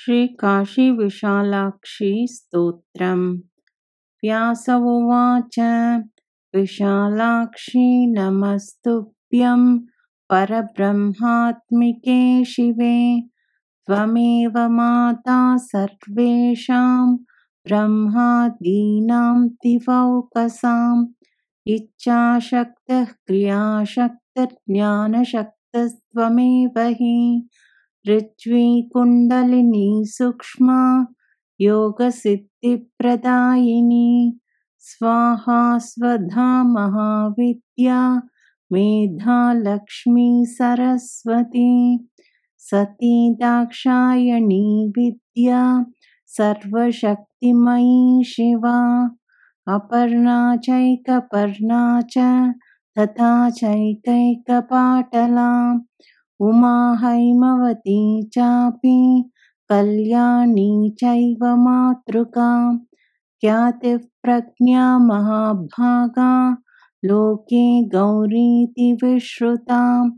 श्रीकाशीविशालाक्षी स्तोत्रम्। व्यास उवाच विशालाक्षी नमस्तुभ्यं परब्रह्मात्मिके शिवे। त्वमेव माता सर्वेषां ब्रह्मादीनां दिवौकसाम्। इच्छाशक्तिः क्रियाशक्तिर्ज्ञानशक्तिस्त्वमेव हि। ऋज्वी कुण्डलिनी सूक्ष्मा योगसिद्धिप्रदायिनी। स्वाहा स्वधा महाविद्या मेधा लक्ष्मी सरस्वती। सती दाक्षायणी विद्या सर्वशक्तिमयी शिवा। अपर्णा चैकपर्णा च तथा चैकैकपाटला। उमा हैमवती चापि कल्याणी चैव मातृका। ख्यातिः प्रज्ञा महाभागा लोके गौरीति विश्रुता।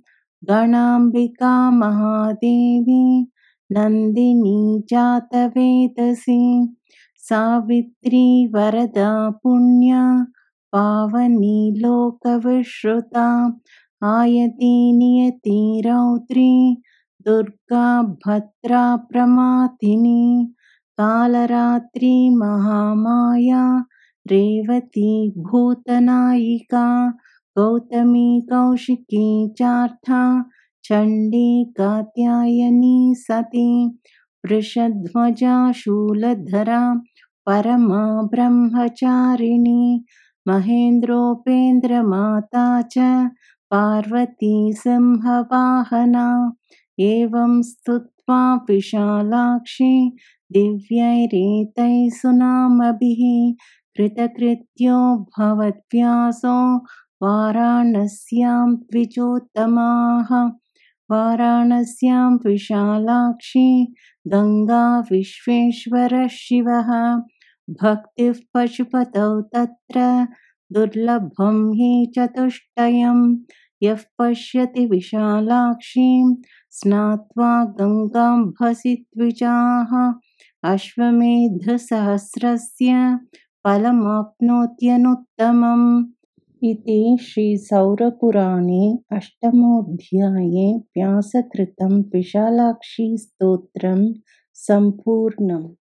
गणाम्बिका महादेवी नन्दिनी जातवेदसी। सावित्री वरदा पुण्या पावनी लोकविश्रुता। आयति नियति रौद्री दुर्गा भद्रा प्रमाथिनी। कालरात्रि महामाया रेवती भूतनायिका। गौतमी कौशिकी चार्था चण्डी कात्यायनी सती। वृषध्वजा शूलधरा परमा ब्रह्मचारिणी। महेन्द्रोपेन्द्रमाता च पार्वती सिंहवाहना। एवं स्तुत्वा विशालाक्षी दिव्यैरेतैः सुनामभिः। कृतकृत्यो भवद्व्यासो वाराणस्यां द्विजोत्तमाः। वाराणस्यां विशालाक्षी गङ्गा विश्वेश्वरः शिवः। भक्तिः पशुपतौ तत्र दुर्लभं हि चतुष्टयं। यः पश्यति विशालाक्षीं स्नात्वा गङ्गां भसि द्विजाः। अश्वमेधसहस्रस्य फलमाप्नोत्यनुत्तमम्। इति श्रीसौरपुराणे अष्टमोऽध्याये व्यासकृतं विशालाक्षीस्तोत्रं सम्पूर्णम्।